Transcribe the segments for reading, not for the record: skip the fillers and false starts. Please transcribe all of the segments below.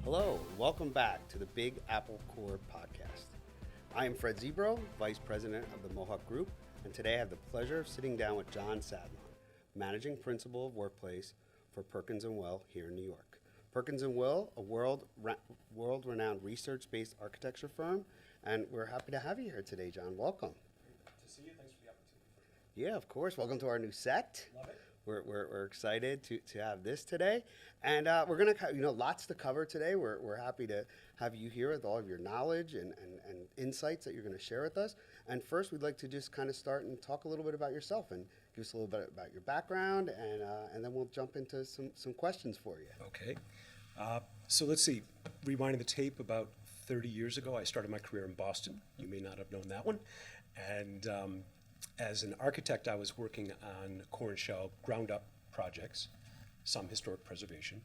Hello, welcome back to the Big Apple CoRe podcast. I am Fred Zebro, Vice President of the Mohawk Group, and today I have the pleasure of sitting down with John Sadlon, Managing Principal of Workplace for Perkins & Will here in New York. Perkins & Will, a world-renowned research-based architecture firm, and we're happy to have you here today, John. Welcome. Great to see you. Thanks for the opportunity. Yeah, of course. Welcome to our new set. Love it. We're excited to have this today, and we're gonna lots to cover today. We're happy to have you here with all of your knowledge and insights that you're going to share with us. And first, we'd like to just kind of start and talk a little bit about yourself and give us a little bit about your background, and then we'll jump into some questions for you. Okay. So let's see. Rewinding the tape, about 30 years ago, I started my career in Boston. You may not have known that one. And as an architect, I was working on core and shell ground-up projects, some historic preservation,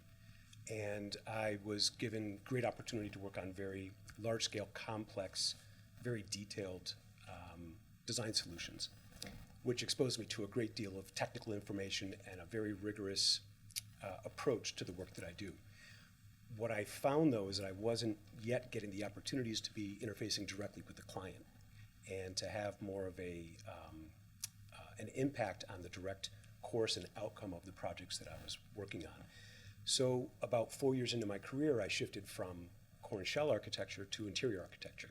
and I was given great opportunity to work on very large-scale, complex, very detailed design solutions, which exposed me to a great deal of technical information and a very rigorous approach to the work that I do. What I found, though, is that I wasn't yet getting the opportunities to be interfacing directly with the client and to have more of an impact on the direct course and outcome of the projects that I was working on. So about 4 years into my career, I shifted from core and shell architecture to interior architecture,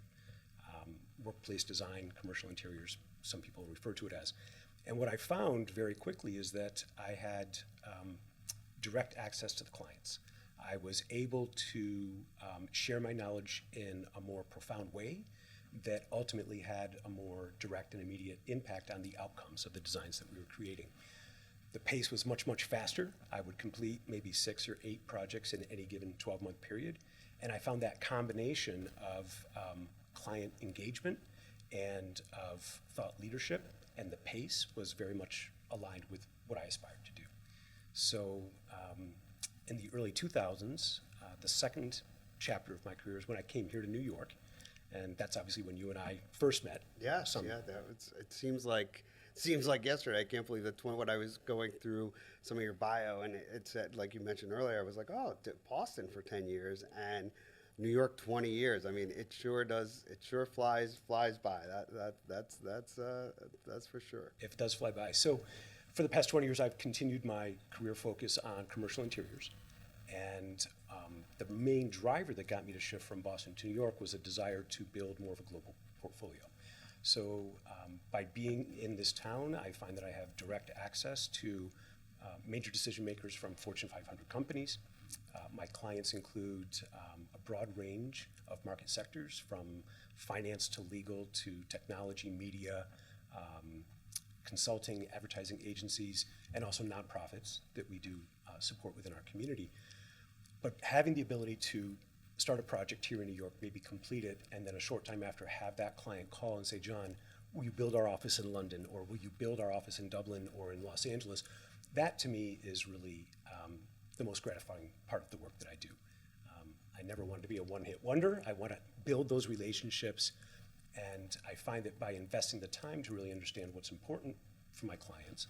workplace design, commercial interiors, some people refer to it as. And what I found very quickly is that I had direct access to the clients. I was able to share my knowledge in a more profound way that ultimately had a more direct and immediate impact on the outcomes of the designs that we were creating. The pace was much, much faster. I would complete maybe 6 or 8 projects in any given 12-month period. And I found that combination of client engagement and of thought leadership and the pace was very much aligned with what I aspired to do. So in the early 2000s, the second chapter of my career is when I came here to New York. And that's obviously when you and I first met. Yes, it seems like yesterday. I can't believe that's what I was going through some of your bio, and it said, like you mentioned earlier, I was like, oh, Boston for 10 years and New York 20 years. I mean, it sure does. It sure flies by. That's for sure. It does fly by. So, for the past 20 years, I've continued my career focus on commercial interiors, and the main driver that got me to shift from Boston to New York was a desire to build more of a global portfolio. So by being in this town, I find that I have direct access to major decision makers from Fortune 500 companies. My clients include a broad range of market sectors, from finance to legal to technology, media, consulting, advertising agencies, and also nonprofits that we do support within our community. But having the ability to start a project here in New York, maybe complete it, and then a short time after have that client call and say, John, will you build our office in London, or will you build our office in Dublin or in Los Angeles? That to me is really the most gratifying part of the work that I do. I never wanted to be a one-hit wonder. I want to build those relationships, and I find that by investing the time to really understand what's important for my clients,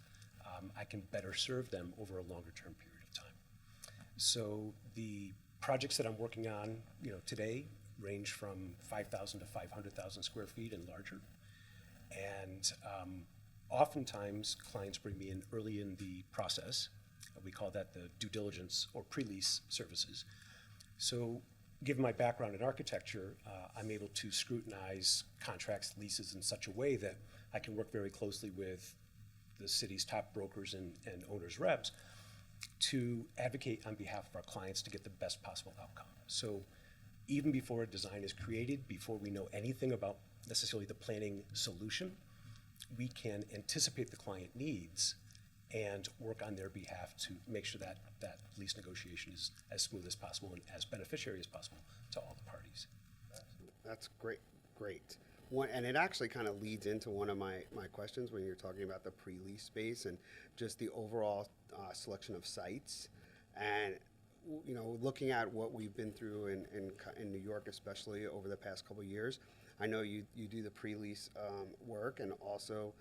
I can better serve them over a longer term period of time. So the projects that I'm working on, today range from 5,000 to 500,000 square feet and larger. And oftentimes clients bring me in early in the process. We call that the due diligence or pre-lease services. So given my background in architecture, I'm able to scrutinize contracts, leases in such a way that I can work very closely with the city's top brokers and owners' reps to advocate on behalf of our clients to get the best possible outcome. So even before a design is created, before we know anything about necessarily the planning solution, we can anticipate the client needs and work on their behalf to make sure that that lease negotiation is as smooth as possible and as beneficiary as possible to all the parties. That's great. And it actually kind of leads into one of my questions when you're talking about the pre-lease space and just the overall selection of sites. And looking at what we've been through in New York, especially over the past couple of years, I know you do the pre-lease work and also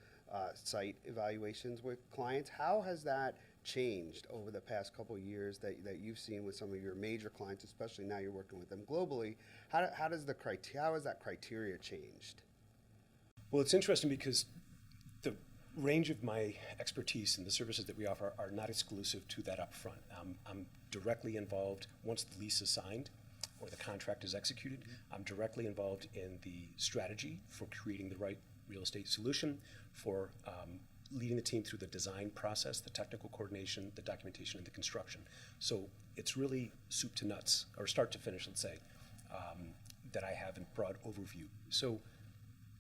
site evaluations with clients. How has that changed over the past couple of years that you've seen with some of your major clients, especially now you're working with them globally? How has that criteria changed? Well, it's interesting because the range of my expertise and the services that we offer are not exclusive to that upfront. I'm directly involved once the lease is signed or the contract is executed. I'm directly involved in the strategy for creating the right real estate solution, for leading the team through the design process, the technical coordination, the documentation, and the construction. So it's really soup to nuts, or start to finish, let's say, that I have in broad overview. So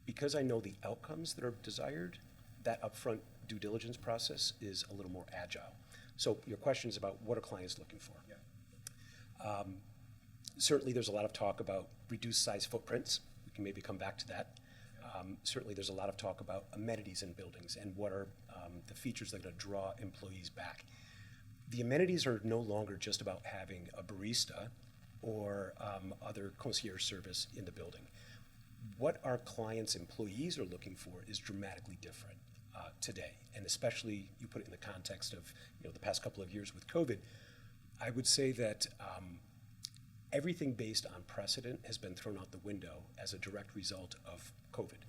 because I know the outcomes that are desired, that upfront due diligence process is a little more agile. So your question is about what are clients looking for? Yeah. Certainly there's a lot of talk about reduced size footprints. We can maybe come back to that. Certainly there's a lot of talk about amenities in buildings and what are the features that are going to draw employees back. The amenities are no longer just about having a barista or other concierge service in the building. What our clients' employees are looking for is dramatically different today, and especially you put it in the context of the past couple of years with COVID. I would say that everything based on precedent has been thrown out the window as a direct result of COVID.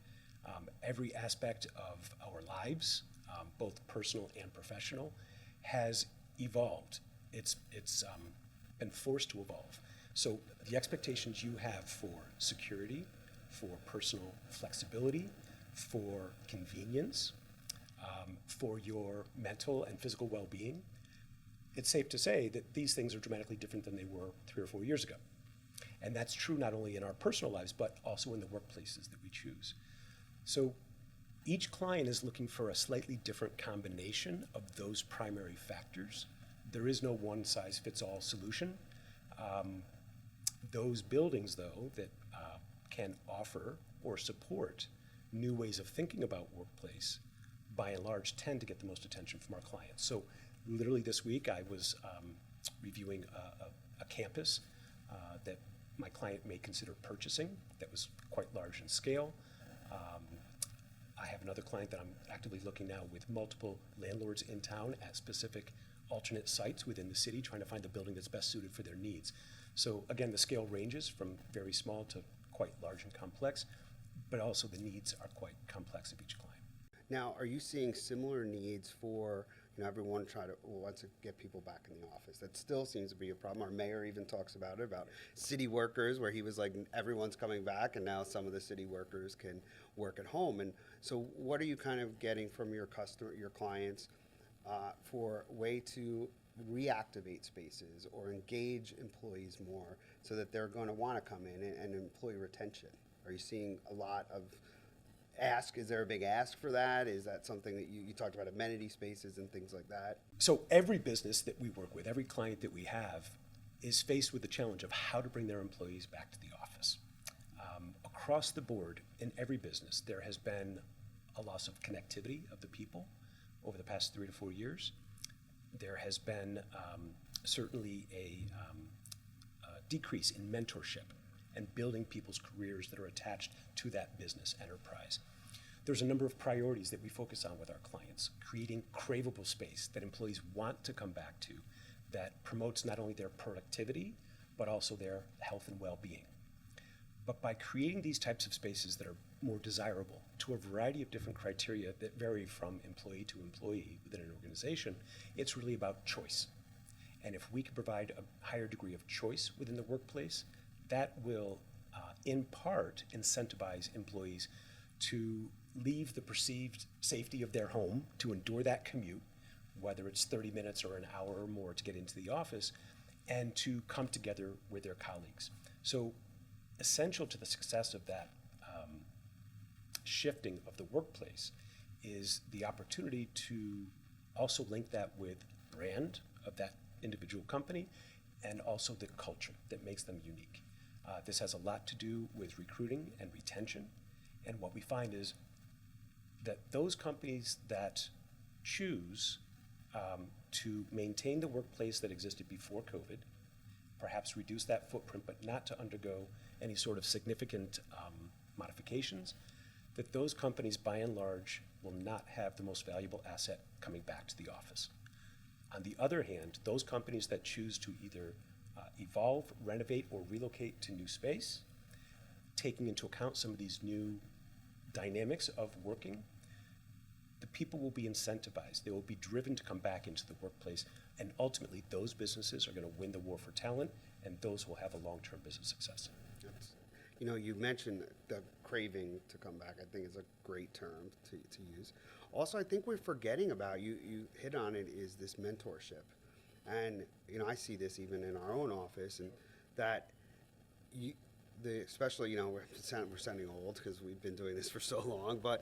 Every aspect of our lives, both personal and professional, has evolved. It's been forced to evolve. So the expectations you have for security, for personal flexibility, for convenience, for your mental and physical well-being, it's safe to say that these things are dramatically different than they were 3 or 4 years ago. And that's true not only in our personal lives, but also in the workplaces that we choose. So each client is looking for a slightly different combination of those primary factors. There is no one-size-fits-all solution. Those buildings, though, that can offer or support new ways of thinking about workplace, by and large, tend to get the most attention from our clients. So literally this week, I was reviewing a campus that my client may consider purchasing that was quite large in scale. I have another client that I'm actively looking now with multiple landlords in town at specific alternate sites within the city, trying to find the building that's best suited for their needs. So again, the scale ranges from very small to quite large and complex, but also the needs are quite complex of each client. Now, are you seeing similar needs for, everyone wants to get people back in the office? That still seems to be a problem. Our mayor even talks about it, about city workers, where he was like, everyone's coming back, and now some of the city workers can work at home. And so what are you kind of getting from your clients for a way to reactivate spaces or engage employees more so that they're going to want to come in, and employee retention? Are you seeing a lot of ask? Is there a big ask for that? Is that something that you talked about, amenity spaces and things like that? So every business that we work with, every client that we have, is faced with the challenge of how to bring their employees back to the office. Across the board, in every business, there has been a loss of connectivity of the people over the past 3 to 4 years. There has been certainly a decrease in mentorship and building people's careers that are attached to that business enterprise. There's a number of priorities that we focus on with our clients, creating craveable space that employees want to come back to, that promotes not only their productivity, but also their health and well-being. But by creating these types of spaces that are more desirable to a variety of different criteria that vary from employee to employee within an organization, it's really about choice. And if we can provide a higher degree of choice within the workplace, that will, in part, incentivize employees to leave the perceived safety of their home, to endure that commute, whether it's 30 minutes or an hour or more to get into the office, and to come together with their colleagues. So essential to the success of that shifting of the workplace is the opportunity to also link that with brand of that individual company and also the culture that makes them unique. This has a lot to do with recruiting and retention, and what we find is that those companies that choose to maintain the workplace that existed before COVID, perhaps reduce that footprint, but not to undergo any sort of significant modifications, that those companies, by and large, will not have the most valuable asset coming back to the office. On the other hand, those companies that choose to either evolve, renovate, or relocate to new space, taking into account some of these new dynamics of working, the people will be incentivized. They will be driven to come back into the workplace, and ultimately those businesses are going to win the war for talent, and those will have a long-term business success. You know, you mentioned the craving to come back. I think is a great term to use. Also, I think we're forgetting about, you hit on it, is this mentorship. And, you know, I see this even in our own office, and that especially, you know, we're sounding old because we've been doing this for so long, but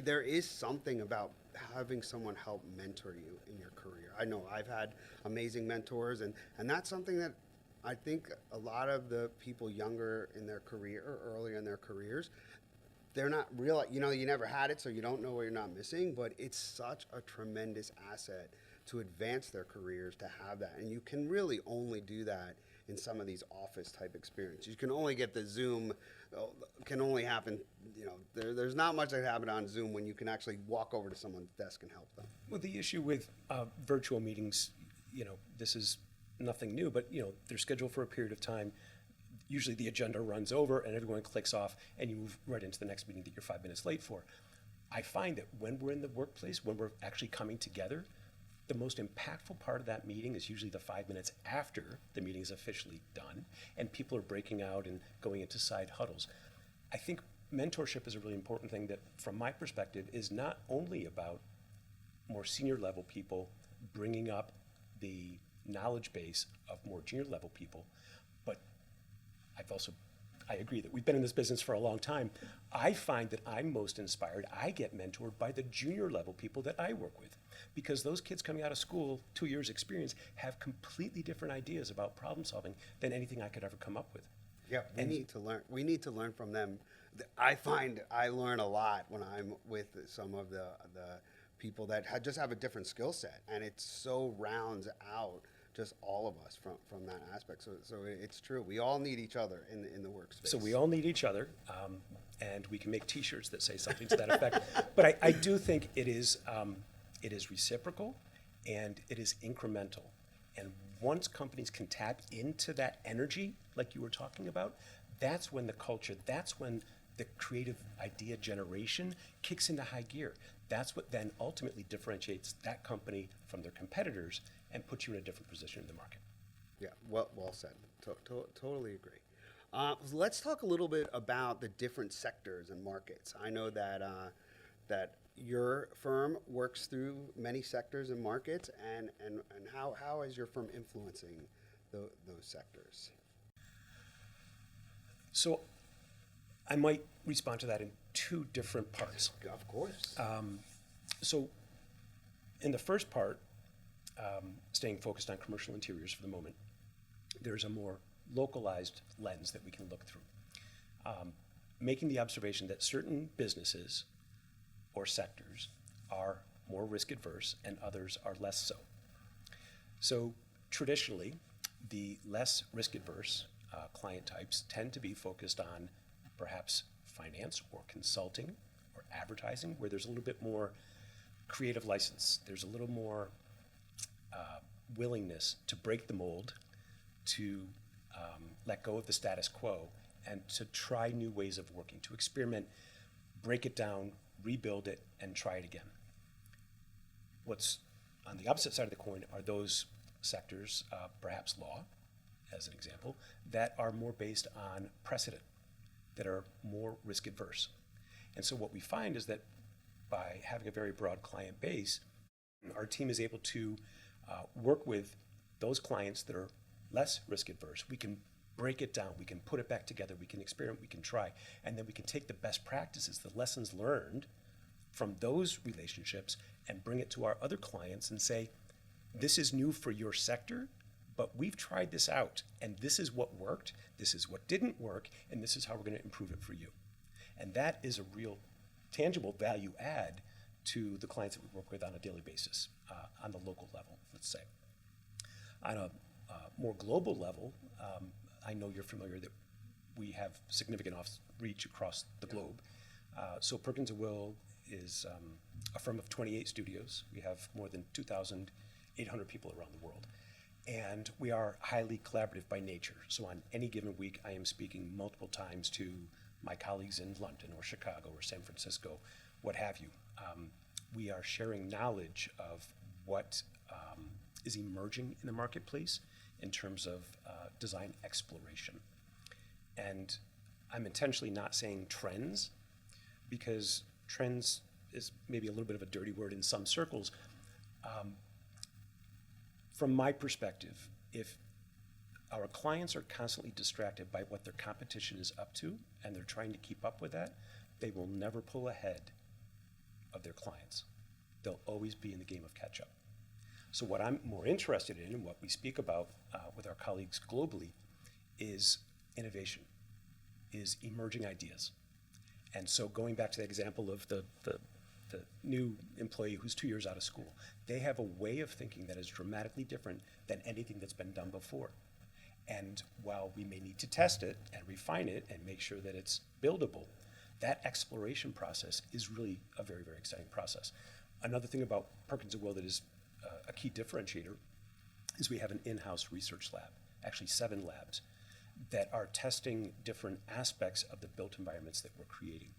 there is something about having someone help mentor you in your career. I know I've had amazing mentors, and that's something that I think a lot of the people younger in their career or earlier in their careers, they're not real, you know, you never had it, so you don't know what you're not missing, but it's such a tremendous asset to advance their careers to have that. And you can really only do that in some of these office type experiences. You can only get the Zoom, can only happen, you know, there's not much that happen on Zoom when you can actually walk over to someone's desk and help them. Well, the issue with virtual meetings, you know, this is nothing new, but, you know, they're scheduled for a period of time. Usually the agenda runs over and everyone clicks off and you move right into the next meeting that you're 5 minutes late for. I find that when we're in the workplace, when we're actually coming together, the most impactful part of that meeting is usually the 5 minutes after the meeting is officially done and people are breaking out and going into side huddles. I think mentorship is a really important thing that, from my perspective, is not only about more senior level people bringing up the knowledge base of more junior level people, but I agree that we've been in this business for a long time. I find that I'm most inspired, I get mentored by the junior level people that I work with, because those kids coming out of school, 2 years experience, have completely different ideas about problem solving than anything I could ever come up with. Yeah, we need to learn from them. I find I learn a lot when I'm with some of the people that just have a different skill set, and it so rounds out just all of us from that aspect. So it's true. We all need each other in the workspace. So we all need each other, and we can make T-shirts that say something to that effect. But I do think it is reciprocal, and it is incremental. And once companies can tap into that energy, like you were talking about, that's when the culture, that's when the creative idea generation kicks into high gear. That's what then ultimately differentiates that company from their competitors and puts you in a different position in the market. Yeah, well said. Totally agree. Let's talk a little bit about the different sectors and markets. I know that that your firm works through many sectors and markets, and how is your firm influencing those sectors? So I might respond to that in two different parts. Of course. So in the first part, staying focused on commercial interiors for the moment, there's a more localized lens that we can look through. Making the observation that certain businesses or sectors are more risk adverse and others are less so. So traditionally, the less risk adverse client types tend to be focused on perhaps finance or consulting or advertising, where there's a little bit more creative license. There's a little more willingness to break the mold, to let go of the status quo, and to try new ways of working, to experiment, break it down, rebuild it, and try it again. What's on the opposite side of the coin are those sectors, perhaps law, as an example, that are more based on precedent, that are more risk adverse. And so what we find is that by having a very broad client base, our team is able to work with those clients that are less risk adverse. We can break it down, we can put it back together, we can experiment, we can try, and then we can take the best practices, the lessons learned from those relationships, and bring it to our other clients and say, this is new for your sector, but we've tried this out, and this is what worked, this is what didn't work, and this is how we're going to improve it for you. And that is a real tangible value add to the clients that we work with on a daily basis, on the local level, let's say. On a more global level, I know you're familiar that we have significant outreach across the globe. So Perkins & Will is a firm of 28 studios. We have more than 2,800 people around the world. And we are highly collaborative by nature. So on any given week, I am speaking multiple times to my colleagues in London or Chicago or San Francisco, what have you. We are sharing knowledge of what is emerging in the marketplace in terms of design exploration. And I'm intentionally not saying trends, because trends is maybe a little bit of a dirty word in some circles. From my perspective, if our clients are constantly distracted by what their competition is up to and they're trying to keep up with that, they will never pull ahead of their clients. They'll always be in the game of catch up. So what I'm more interested in and what we speak about with our colleagues globally is innovation, is emerging ideas. And so going back to the example of the new employee who's 2 years out of school, they have a way of thinking that is dramatically different than anything that's been done before. And while we may need to test it and refine it and make sure that it's buildable, that exploration process is really a very, very exciting process. Another thing about Perkins & Will that is a key differentiator is we have an in-house research lab, actually 7 labs, that are testing different aspects of the built environments that we're creating.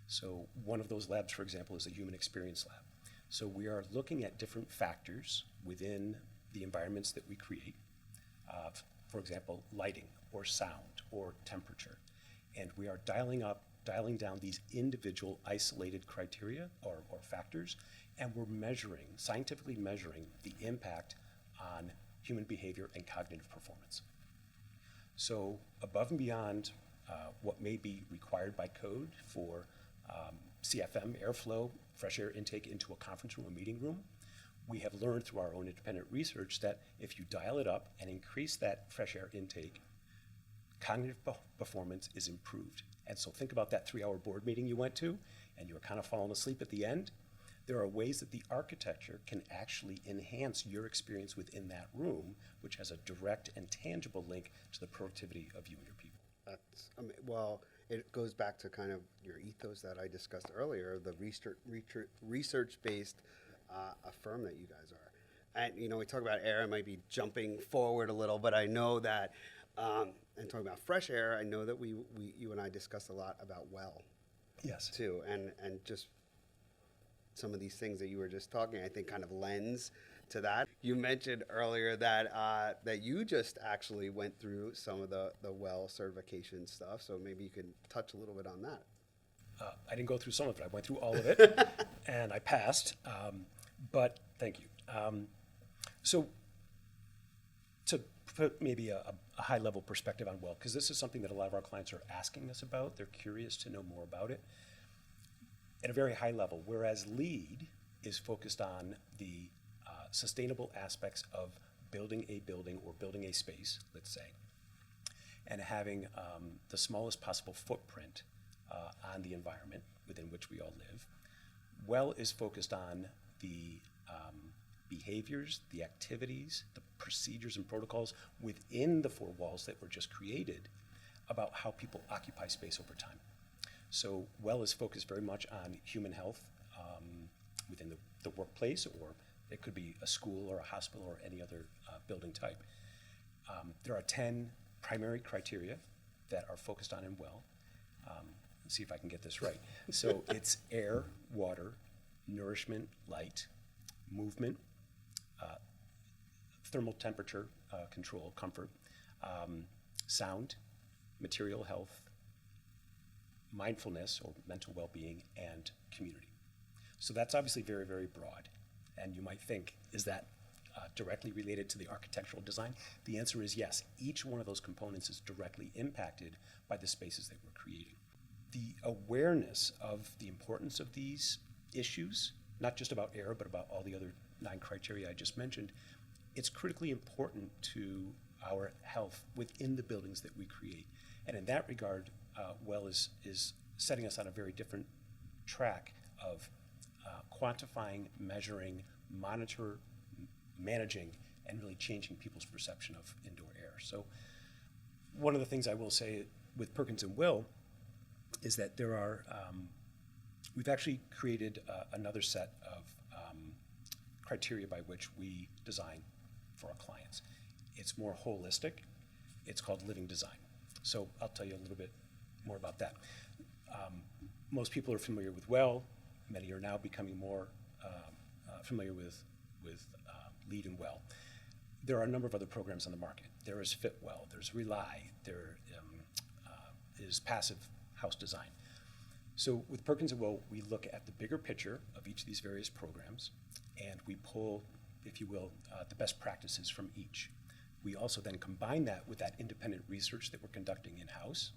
So one of those labs, for example, is a human experience lab. So we are looking at different factors within the environments that we create. For example, lighting or sound or temperature. And we are dialing down these individual isolated criteria or factors, and we're scientifically measuring the impact on human behavior and cognitive performance. So above and beyond what may be required by code for CFM, airflow, fresh air intake into a conference room or meeting room, we have learned through our own independent research that if you dial it up and increase that fresh air intake, cognitive performance is improved. And so think about that 3-hour board meeting you went to and you were kind of falling asleep at the end. There are ways that the architecture can actually enhance your experience within that room, which has a direct and tangible link to the productivity of you and your people. Well, it goes back to kind of your ethos that I discussed earlier, the research-based firm that you guys are. And, we talk about air, I might be jumping forward a little, but I know that, and talking about fresh air, I know that you and I discussed a lot about well. Yes. Too, and just some of these things that you were just talking, I think kind of lends to that. You mentioned earlier that that you just actually went through some of the well certification stuff, so maybe you can touch a little bit on that. I didn't go through some of it. I went through all of it, and I passed, but thank you. So to put maybe a high-level perspective on well, because this is something that a lot of our clients are asking us about. They're curious to know more about it. At a very high level, whereas LEED is focused on the sustainable aspects of building a building or building a space, let's say, and having the smallest possible footprint on the environment within which we all live. WELL is focused on the behaviors, the activities, the procedures and protocols within the 4 walls that were just created about how people occupy space over time. So WELL is focused very much on human health within the workplace, or it could be a school or a hospital or any other building type. There are 10 primary criteria that are focused on in WELL. Let's see if I can get this right. So it's air, water, nourishment, light, movement, thermal temperature control, comfort, sound, material health, mindfulness or mental well-being, and community. So that's obviously very, very broad. And you might think, is that directly related to the architectural design? The answer is yes. Each one of those components is directly impacted by the spaces that we're creating. The awareness of the importance of these issues, not just about air, but about all the other 9 criteria I just mentioned, it's critically important to our health within the buildings that we create. And in that regard, WELL is setting us on a very different track of quantifying, measuring, managing, and really changing people's perception of indoor air. So one of the things I will say with Perkins & Will is that there are We've actually created another set of criteria by which we design for our clients. It's more holistic. It's called living design. So I'll tell you a little bit more about that. Most people are familiar with WELL. Many are now becoming more familiar with LEED and WELL. There are a number of other programs on the market. There is FitWell, there's Rely, there is Passive House Design. So with Perkins and Will, we look at the bigger picture of each of these various programs, and we pull, if you will, the best practices from each. We also then combine that with that independent research that we're conducting in-house,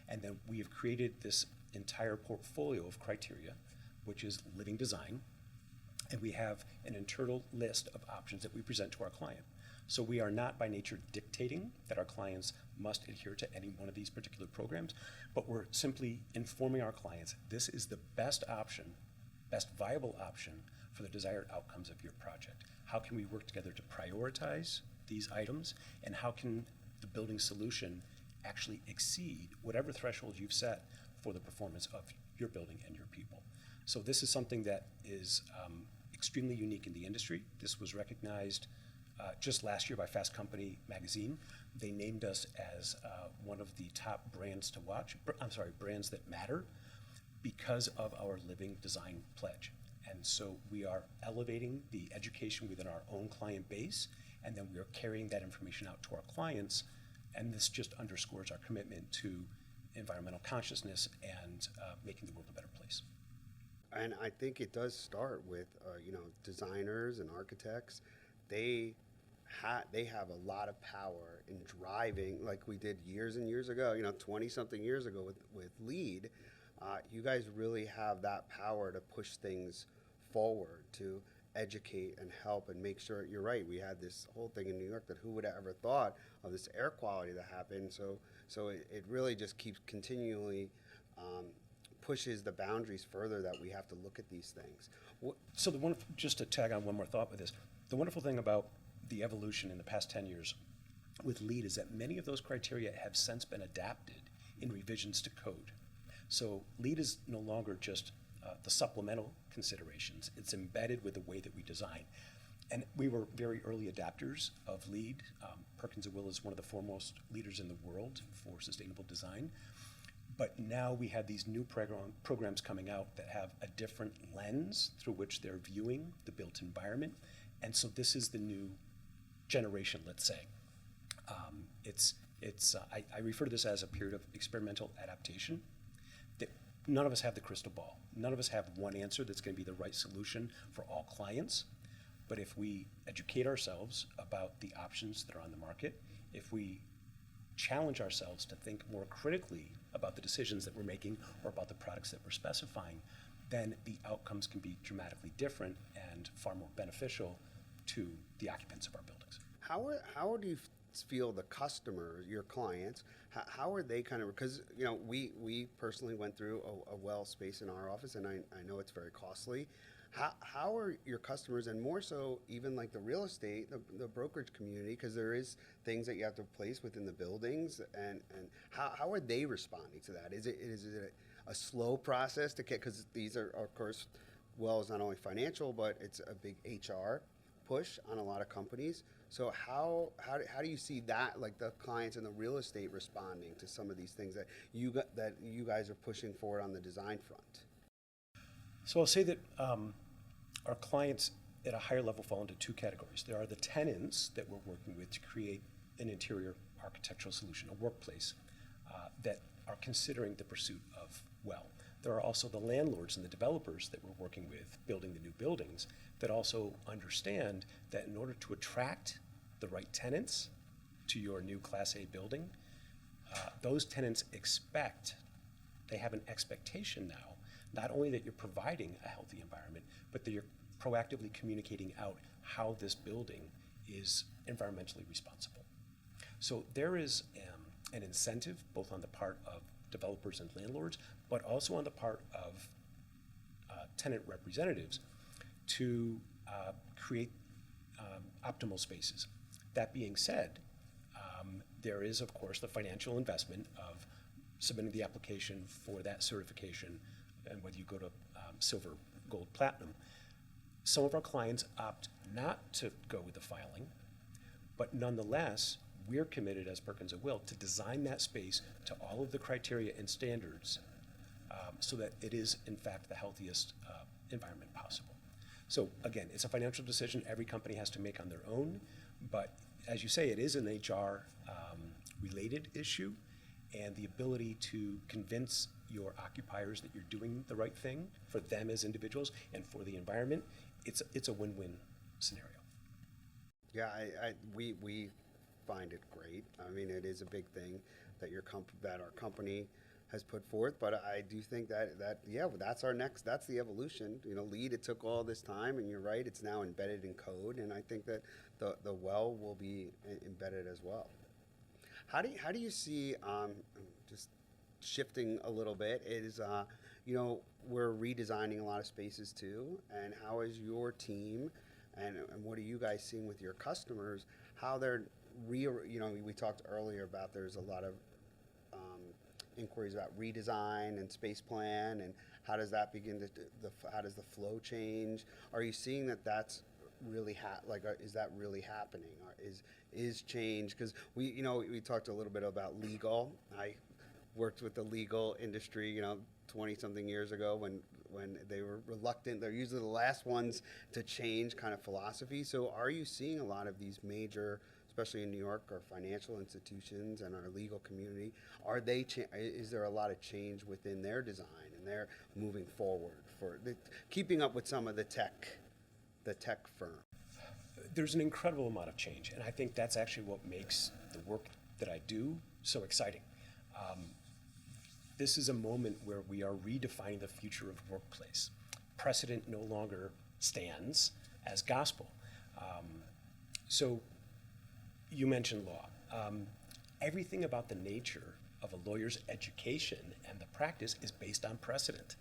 and then we have created this entire portfolio of criteria, which is living design, and we have an internal list of options that we present to our client. So we are not by nature dictating that our clients must adhere to any one of these particular programs, but we're simply informing our clients this is the best option, best viable option for the desired outcomes of your project. How can we work together to prioritize these items, and how can the building solution actually exceed whatever threshold you've set for the performance of your building and your people? So this is something that is extremely unique in the industry. This was recognized just last year by Fast Company magazine. They named us as one of the top brands to watch, brands that matter, because of our living design pledge. And so we are elevating the education within our own client base, and then we are carrying that information out to our clients, and this just underscores our commitment to environmental consciousness and making the world a better place. And I think it does start with, designers and architects. They have a lot of power in driving, like we did years and years ago, 20-something years ago with LEED. You guys really have that power to push things forward, to educate and help and make sure. You're right, we had this whole thing in New York that who would have ever thought of this air quality that happened. So it really just keeps continually pushes the boundaries further that we have to look at these things. So just to tag on one more thought with this, the wonderful thing about the evolution in the past 10 years with LEED is that many of those criteria have since been adapted in revisions to code. So LEED is no longer just the supplemental considerations. It's embedded with the way that we design. And we were very early adapters of LEED. Perkins & Will is one of the foremost leaders in the world for sustainable design. But now we have these new programs coming out that have a different lens through which they're viewing the built environment. And so this is the new generation, let's say. I refer to this as a period of experimental adaptation. None of us have the crystal ball. None of us have one answer that's going to be the right solution for all clients. But if we educate ourselves about the options that are on the market, if we challenge ourselves to think more critically about the decisions that we're making or about the products that we're specifying, then the outcomes can be dramatically different and far more beneficial to the occupants of our buildings. How do you feel the customer, your clients, how are they kind of, because we personally went through a well space in our office, and I know it's very costly. How are your customers, and more so even like the real estate, the brokerage community, because there is things that you have to place within the buildings, and how are they responding to that? Is it a slow process to get, because these are, of course, well, it's not only financial, but it's a big HR push on a lot of companies. So how do you see that, like the clients in the real estate responding to some of these things that you guys are pushing forward on the design front? So I'll say that our clients at a higher level fall into two categories. There are the tenants that we're working with to create an interior architectural solution, a workplace, that are considering the pursuit of well. There are also the landlords and the developers that we're working with building the new buildings that also understand that in order to attract the right tenants to your new Class A building, those tenants they have an expectation now, not only that you're providing a healthy environment, but that you're proactively communicating out how this building is environmentally responsible. So there is an incentive both on the part of developers and landlords, but also on the part of tenant representatives to create optimal spaces. That being said, there is, of course, the financial investment of submitting the application for that certification and whether you go to silver, gold, platinum, some of our clients opt not to go with the filing, but nonetheless, we're committed as Perkins & Will to design that space to all of the criteria and standards so that it is, in fact, the healthiest environment possible. So again, it's a financial decision every company has to make on their own, but as you say, it is an HR related issue, and the ability to convince your occupiers that you're doing the right thing for them as individuals and for the environment, it's a win-win scenario. Yeah, we find it great. I mean, it is a big thing that that our company has put forth, but I do think that that's the evolution. LEED, it took all this time, and you're right, it's now embedded in code, and I think that the well will be embedded as well. How do you see, just shifting a little bit, is we're redesigning a lot of spaces too, and how is your team and what are you guys seeing with your customers, how they're we talked earlier about there's a lot of inquiries about redesign and space plan, and how does that begin how does the flow change? Are you seeing that's really is that really happening, or is change? Because we talked a little bit about legal. I worked with the legal industry 20 something years ago when they were reluctant. They're usually the last ones to change kind of philosophy. So are you seeing a lot of these major, especially in New York, our financial institutions and our legal community, is there a lot of change within their design, and they're moving forward keeping up with some of the tech firm? There's an incredible amount of change, and I think that's actually what makes the work that I do so exciting. This is a moment where we are redefining the future of workplace. Precedent no longer stands as gospel. So you mentioned law. Everything about the nature of a lawyer's education and the practice is based on precedent.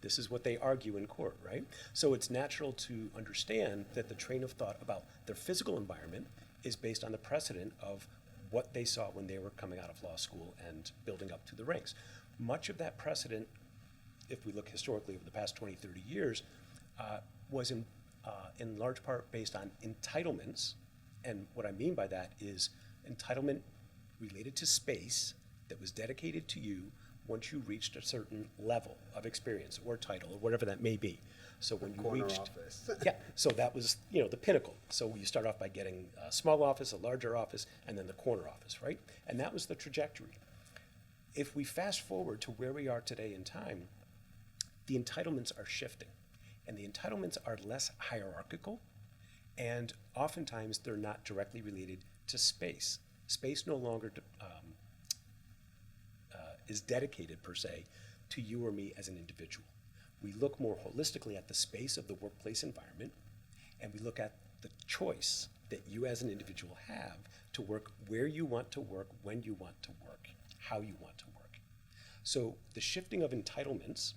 This is what they argue in court, right? So it's natural to understand that the train of thought about their physical environment is based on the precedent of what they saw when they were coming out of law school and building up through the ranks. Much of that precedent, if we look historically over the past 20, 30 years, was in large part based on entitlements. And what I mean by that is entitlement related to space that was dedicated to you once you reached a certain level of experience or title or whatever that may be. So when you reached office. Yeah, so that was the pinnacle. So you start off by getting a small office, a larger office, and then the corner office, right? And that was the trajectory. If we fast forward to where we are today in time, the entitlements are shifting, and the entitlements are less hierarchical, and oftentimes they're not directly related to space. Space no longer is dedicated, per se, to you or me as an individual. We look more holistically at the space of the workplace environment, and we look at the choice that you as an individual have to work where you want to work, when you want to work, how you want to work. So the shifting of entitlements,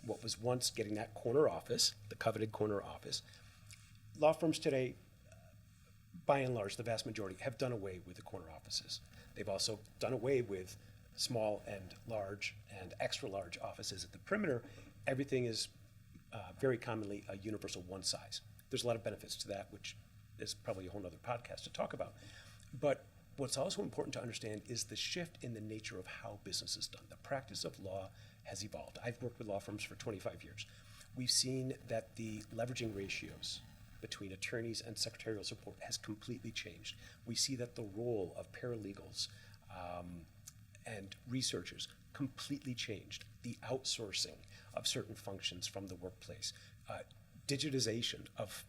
what was once getting that corner office, the coveted corner office, law firms today, by and large, the vast majority, have done away with the corner offices. They've also done away with small and large and extra large offices at the perimeter. Everything is very commonly a universal one size. There's a lot of benefits to that, which is probably a whole other podcast to talk about. But what's also important to understand is the shift in the nature of how business is done. The practice of law has evolved. I've worked with law firms for 25 years. We've seen that the leveraging ratios between attorneys and secretarial support has completely changed. We see that the role of paralegals and researchers completely changed. The outsourcing of certain functions from the workplace, digitization of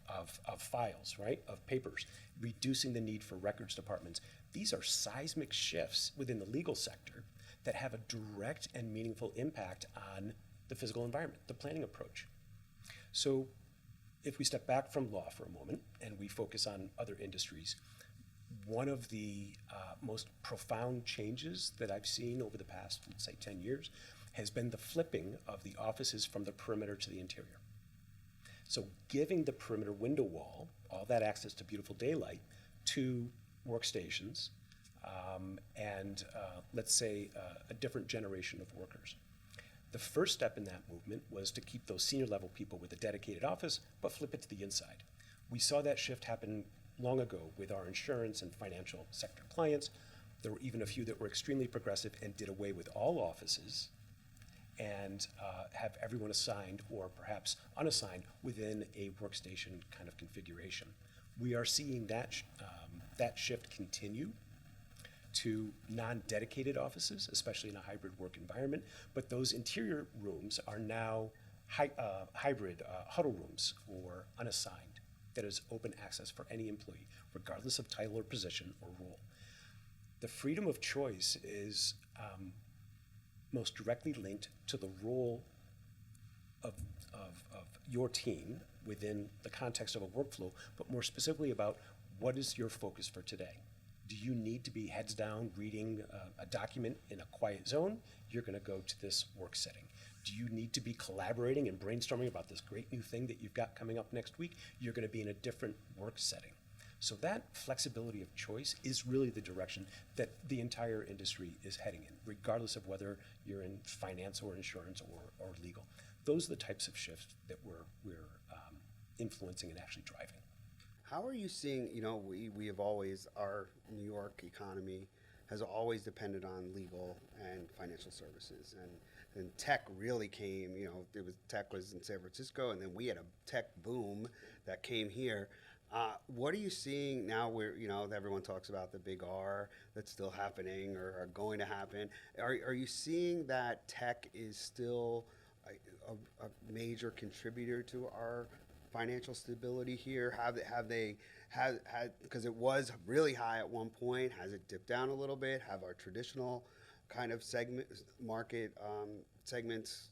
files, right, of papers, reducing the need for records departments. These are seismic shifts within the legal sector that have a direct and meaningful impact on the physical environment, the planning approach. So if we step back from law for a moment and we focus on other industries, one of the most profound changes that I've seen over the past, let's say, 10 years has been the flipping of the offices from the perimeter to the interior. So giving the perimeter window wall, all that access to beautiful daylight, to workstations and let's say a different generation of workers. The first step in that movement was to keep those senior level people with a dedicated office, but flip it to the inside. We saw that shift happen long ago with our insurance and financial sector clients. There were even a few that were extremely progressive and did away with all offices and have everyone assigned or perhaps unassigned within a workstation kind of configuration. We are seeing that shift continue to non-dedicated offices, especially in a hybrid work environment, but those interior rooms are now hybrid huddle rooms or unassigned. That is open access for any employee, regardless of title or position or role. The freedom of choice is most directly linked to the role of your team within the context of a workflow, but more specifically about what is your focus for today. Do you need to be heads down reading a document in a quiet zone? You're going to go to this work setting. Do you need to be collaborating and brainstorming about this great new thing that you've got coming up next week? You're going to be in a different work setting. So that flexibility of choice is really the direction that the entire industry is heading in, regardless of whether you're in finance or insurance or legal. Those are the types of shifts that we're influencing and actually driving. How are you seeing, we have always, our New York economy has always depended on legal and financial services. And tech really came, tech was in San Francisco, and then we had a tech boom that came here. What are you seeing now where, everyone talks about the big R that's still happening or are going to happen? Are you seeing that tech is still a major contributor to our financial stability here? Have they because it was really high at one point, has it dipped down a little bit? Have our traditional kind of market segments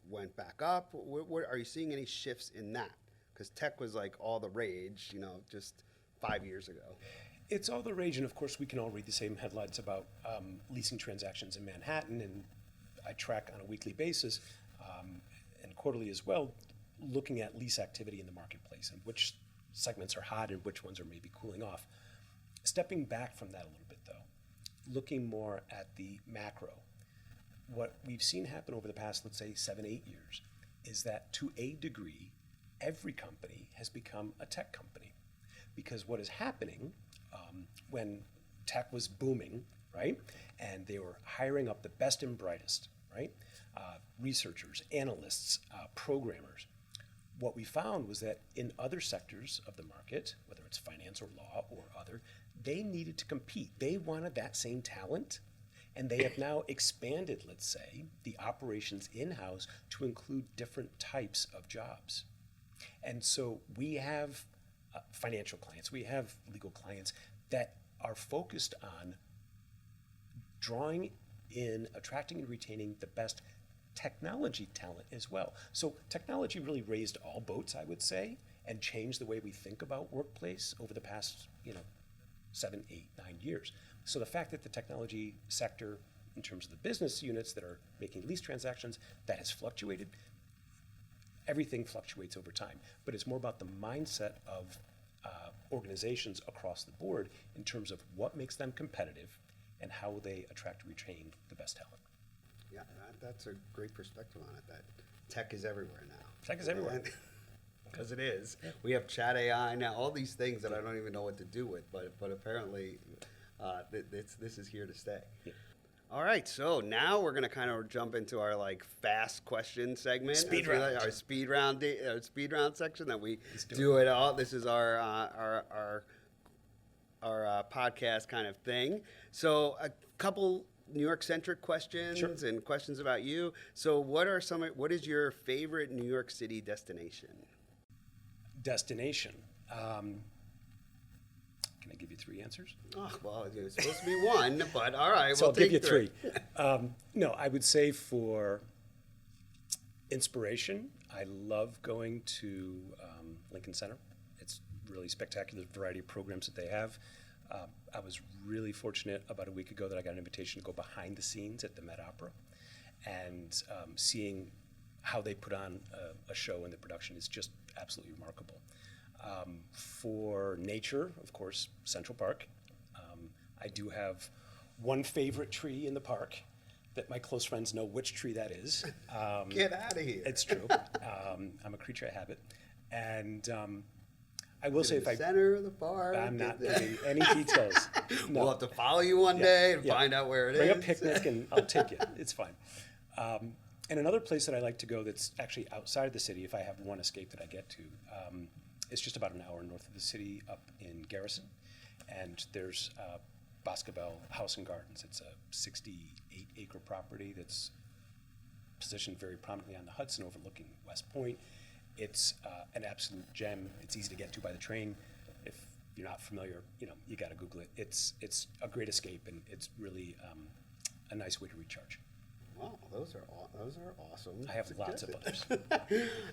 went back up? What are you seeing any shifts in that? Because tech was like all the rage, just 5 years ago. It's all the rage, and of course we can all read the same headlines about leasing transactions in Manhattan, and I track on a weekly basis and quarterly as well, looking at lease activity in the marketplace and which segments are hot and which ones are maybe cooling off. Stepping back from that a little bit though, looking more at the macro, what we've seen happen over the past, let's say 7-8 years, is that to a degree, every company has become a tech company. Because what is happening when tech was booming, right, and they were hiring up the best and brightest, right, researchers, analysts, programmers, what we found was that in other sectors of the market, whether it's finance or law or other, they needed to compete. They wanted that same talent, and they have now expanded, let's say, the operations in-house to include different types of jobs. And so we have financial clients, we have legal clients that are focused on drawing in, attracting and retaining the best technology talent as well. So technology really raised all boats, I would say, and changed the way we think about workplace over the past, 7, 8, 9 years. So the fact that the technology sector, in terms of the business units that are making lease transactions, that has fluctuated. Everything fluctuates over time, but it's more about the mindset of organizations across the board in terms of what makes them competitive and how they attract and retain the best talent. Yeah, that's a great perspective on it, that tech is everywhere now. Tech is everywhere. Because it is. Yeah. We have chat AI now, all these things that I don't even know what to do with, but apparently this is here to stay. Yeah. All right, so now we're going to kind of jump into our fast question segment. Speed round. Our speed round section that we do it all. This is our podcast kind of thing. So a couple New York-centric questions. Sure. And questions about you. So what is your favorite New York City destination? Can I give you 3 answers? Oh, well, it's supposed to be one, but all right, so we'll take give you 3. No, I would say for inspiration, I love going to Lincoln Center. It's really spectacular, the variety of programs that they have. I was really fortunate about a week ago that I got an invitation to go behind the scenes at the Met Opera, and seeing how they put on a show and the production is just absolutely remarkable. For nature, of course, Central Park. I do have one favorite tree in the park that my close friends know which tree that is. Get out of here. It's true. I'm a creature of habit. And I will say, In if the center of the park. I'm not giving any details. No. We'll have to follow you one day and find out where it is. Bring a picnic and I'll take you. It's fine. And another place that I like to go that's actually outside the city, if I have one escape that I get to, it's just about an hour north of the city up in Garrison. And there's Boscobel House and Gardens. It's a 68-acre property that's positioned very prominently on the Hudson overlooking West Point. It's an absolute gem. It's easy to get to by the train. If you're not familiar, you got to Google it. It's a great escape, and it's really a nice way to recharge. Wow, those are awesome. I have lots of others.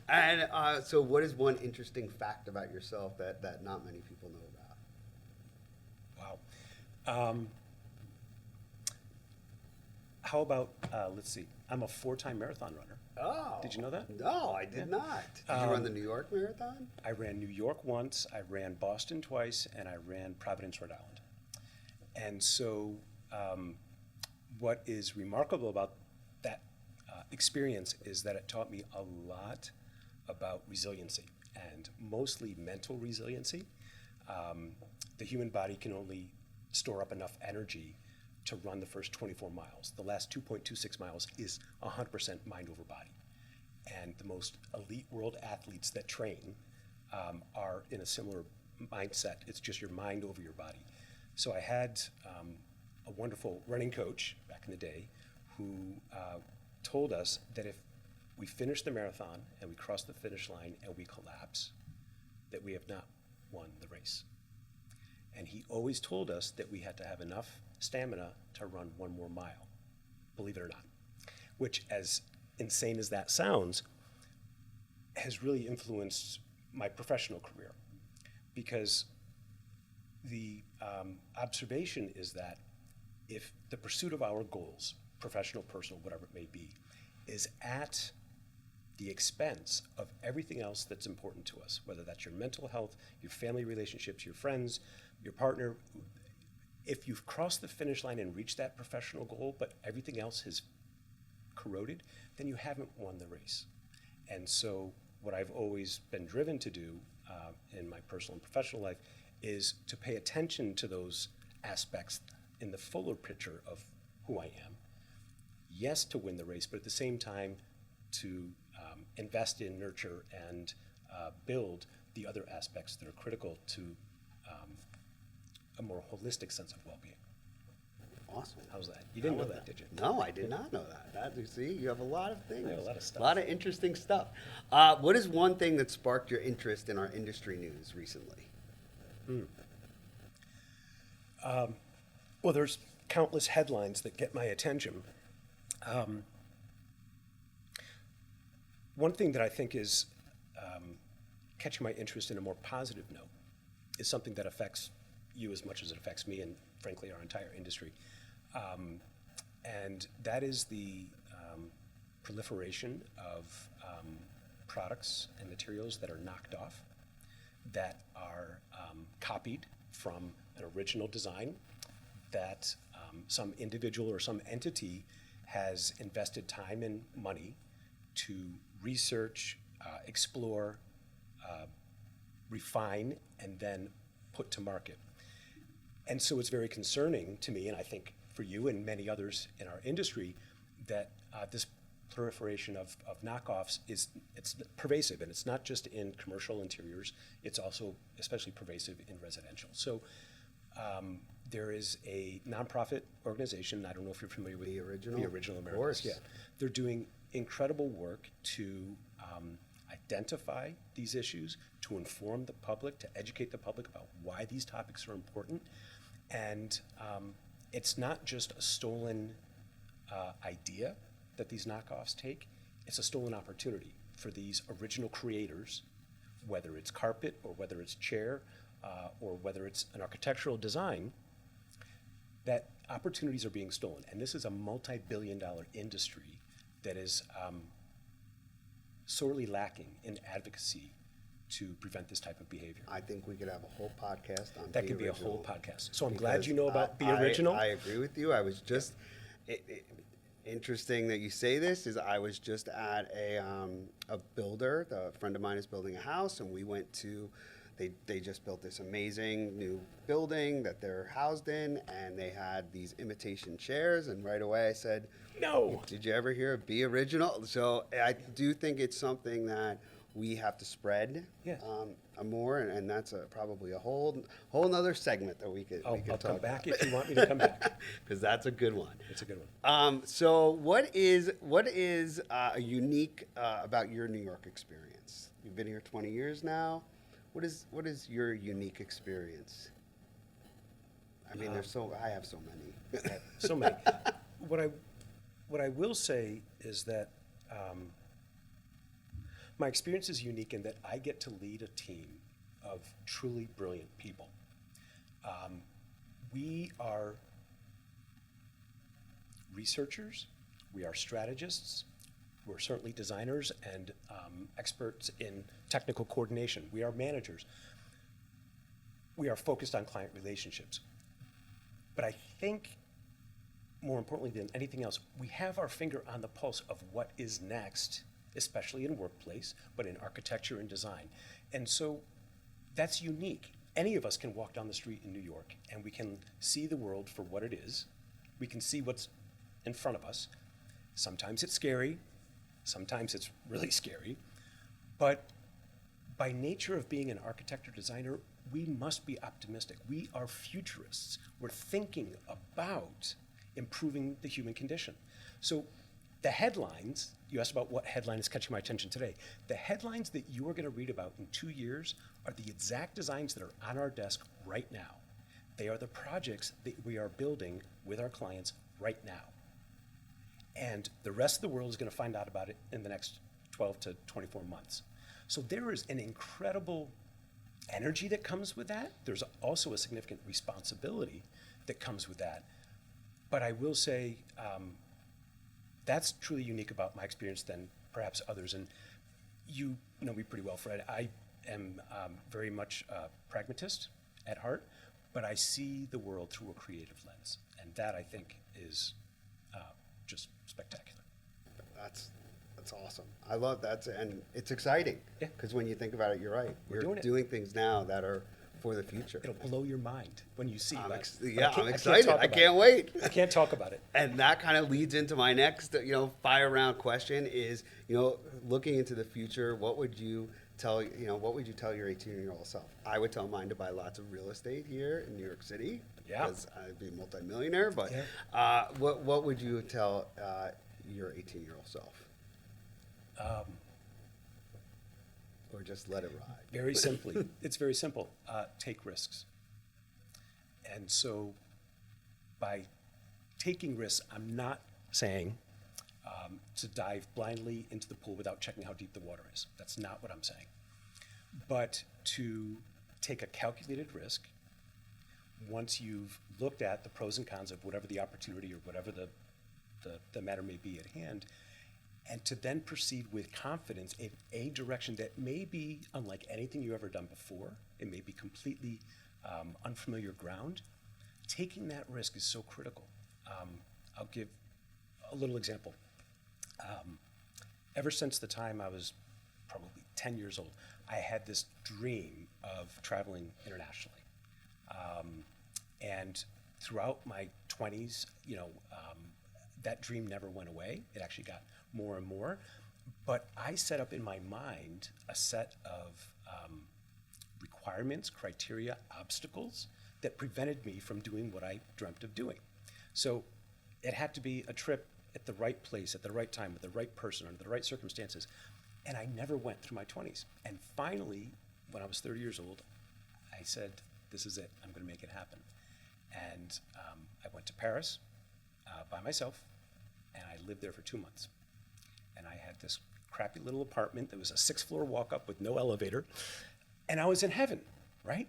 And so what is one interesting fact about yourself that not many people know about? Wow. How about, let's see, I'm a 4-time marathon runner. Oh. Did you know that? No, I did not. Did you run the New York Marathon? I ran New York once, I ran Boston twice, and I ran Providence, Rhode Island. And so what is remarkable about that experience is that it taught me a lot about resiliency, and mostly mental resiliency. The human body can only store up enough energy to run the first 24 miles. The last 2.26 miles is 100% mind over body. And the most elite world athletes that train are in a similar mindset. It's just your mind over your body. So I had a wonderful running coach back in the day who told us that if we finish the marathon and we cross the finish line and we collapse, that we have not won the race. And he always told us that we had to have enough stamina to run one more mile, believe it or not, which, as insane as that sounds, has really influenced my professional career, because the observation is that if the pursuit of our goals, professional, personal, whatever it may be, is at the expense of everything else that's important to us, whether that's your mental health, your family relationships, your friends, your partner, if you've crossed the finish line and reached that professional goal, but everything else has corroded, then you haven't won the race. And so what I've always been driven to do in my personal and professional life is to pay attention to those aspects in the fuller picture of who I am. Yes, to win the race, but at the same time to invest in, nurture, and build the other aspects that are critical to a more holistic sense of well-being. Awesome. How's that? You didn't know that, did you? No, I did not know that. You see, you have a lot of things. I have a lot of stuff. A lot of interesting stuff. What is one thing that sparked your interest in our industry news recently? Well, there's countless headlines that get my attention. One thing that I think is catching my interest in a more positive note is something that affects you as much as it affects me, and frankly our entire industry. And that is the proliferation of products and materials that are knocked off, that are copied from an original design that some individual or some entity has invested time and money to research, explore, refine, and then put to market. And so it's very concerning to me, and I think for you and many others in our industry, that this proliferation of knockoffs it's pervasive, and it's not just in commercial interiors, it's also especially pervasive in residential. So there is a nonprofit organization, I don't know if you're familiar with The Original Americans. Of course. Yeah. They're doing incredible work to identify these issues, to inform the public, to educate the public about why these topics are important. And it's not just a stolen idea that these knockoffs take, it's a stolen opportunity for these original creators, whether it's carpet or whether it's chair or whether it's an architectural design, that opportunities are being stolen. And this is a multi-billion-dollar industry that is sorely lacking in advocacy to prevent this type of behavior. I think we could have a whole podcast on That Be could be a Original, whole podcast. So I'm glad you know about Be I Original. I agree with you. I was just, Interesting that you say this. Is I was just at a builder. A friend of mine is building a house, and we went to. They just built this amazing new building that they're housed in, and they had these imitation chairs. And right away, I said, No. "Did you ever hear of Be Original?" So I do think it's something that we have to spread Yeah. more, and that's probably a whole nother segment that we could I'll talk come back about. if you want me to come back. Because that's a good one. It's a good one. So what is unique about your New York experience? You've been here 20 years now. What is your unique experience? I mean, I have so many. So many. What I will say is that my experience is unique in that I get to lead a team of truly brilliant people. We are researchers, we are strategists, we're certainly designers and experts in technical coordination. We are managers. We are focused on client relationships. But I think, more importantly than anything else, we have our finger on the pulse of what is next, especially in workplace, but in architecture and design. And so that's unique. Any of us can walk down the street in New York and we can see the world for what it is. We can see what's in front of us. Sometimes it's scary, sometimes it's really scary, but by nature of being an architect or designer, we must be optimistic. We are futurists. We're thinking about improving the human condition. So the headlines, you asked about what headline is catching my attention today. The headlines that you are going to read about in 2 years are the exact designs that are on our desk right now. They are the projects that we are building with our clients right now. And the rest of the world is going to find out about it in the next 12 to 24 months. So there is an incredible energy that comes with that. There's also a significant responsibility that comes with that. But I will say that's truly unique about my experience than perhaps others. And you know me pretty well, Fred. I am very much a pragmatist at heart, but I see the world through a creative lens. And that, I think, is just spectacular. That's awesome. I love that, and it's exciting. Yeah. Because when you think about it, you're right. We're You're doing things now that are for the future. It'll blow your mind when you see I'm that. excited. I can't wait. I can't talk about it. And that kind of leads into my next, fire round question is, looking into the future, what would you tell your 18-year-old self? I would tell mine to buy lots of real estate here in New York City. Yeah. Because I'd be a multimillionaire. But Yeah. what would you tell your 18-year-old self? Or just let it ride? Very simply, it's very simple. Take risks. And so by taking risks, I'm not saying to dive blindly into the pool without checking how deep the water is. That's not what I'm saying. But to take a calculated risk, once you've looked at the pros and cons of whatever the opportunity or whatever the matter may be at hand, and to then proceed with confidence in a direction that may be unlike anything you've ever done before. It may be completely unfamiliar ground. Taking that risk is so critical. I'll give a little example. Ever since the time I was probably 10 years old, I had this dream of traveling internationally. And throughout my 20s, that dream never went away. It actually got more and more. But I set up in my mind a set of requirements, criteria, obstacles that prevented me from doing what I dreamt of doing. So it had to be a trip at the right place, at the right time, with the right person, under the right circumstances. And I never went through my 20s. And finally, when I was 30 years old, I said, this is it. I'm going to make it happen. And I went to Paris by myself, and I lived there for 2 months. And I had this crappy little apartment that was a 6th-floor walk-up with no elevator, and I was in heaven, right?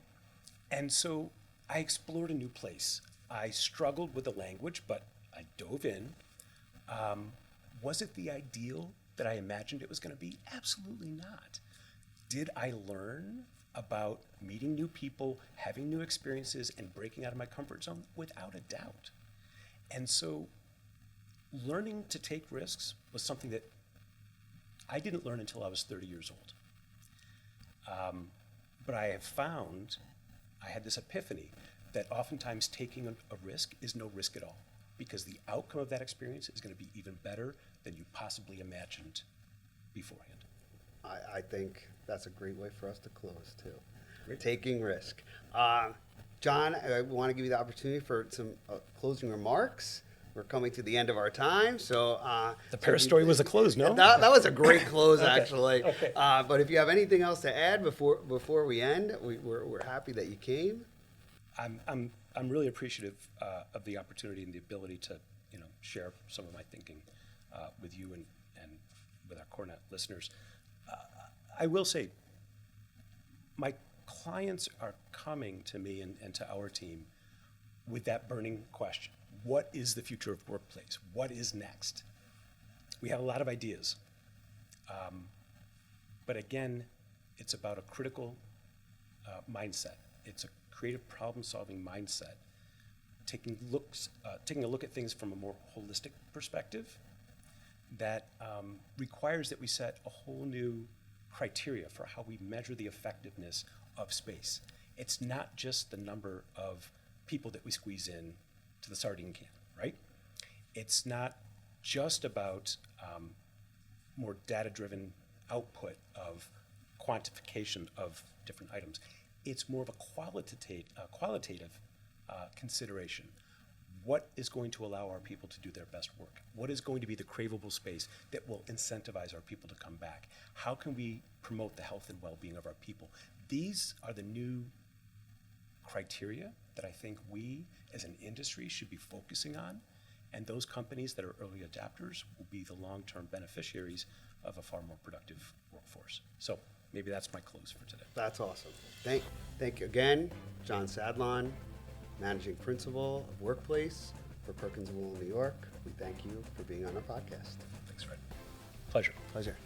And so I explored a new place. I struggled with the language, but I dove in. Was it the ideal that I imagined it was going to be? Absolutely not. Did I learn about meeting new people, having new experiences, and breaking out of my comfort zone? Without a doubt. And so learning to take risks was something that I didn't learn until I was 30 years old. But I have found, I had this epiphany, that oftentimes taking a risk is no risk at all, because the outcome of that experience is going to be even better than you possibly imagined beforehand. I think that's a great way for us to close, too. Great. Taking risk. John, I want to give you the opportunity for some closing remarks. We're coming to the end of our time, so... The Paris story was a close, no? That was a great close, actually. Okay. But if you have anything else to add before we end, we're happy that you came. I'm really appreciative of the opportunity and the ability to share some of my thinking with you and with our CoRe listeners. I will say, my clients are coming to me and to our team with that burning question. What is the future of workplace? What is next? We have a lot of ideas. But again, it's about a critical mindset. It's a creative problem-solving mindset, taking a look at things from a more holistic perspective that requires that we set a whole new criteria for how we measure the effectiveness of space. It's not just the number of people that we squeeze in to the sardine can, right? It's not just about more data-driven output of quantification of different items. It's more of a qualitative consideration. What is going to allow our people to do their best work? What is going to be the craveable space that will incentivize our people to come back? How can we promote the health and well-being of our people? These are the new criteria that I think we as an industry should be focusing on, and those companies that are early adapters will be the long-term beneficiaries of a far more productive workforce. So maybe that's my close for today. That's awesome. Thank you again, John Sadlon, Managing Principal of Workplace for Perkins Wool, New York. We thank you for being on our podcast. Thanks, Fred. Pleasure. Pleasure.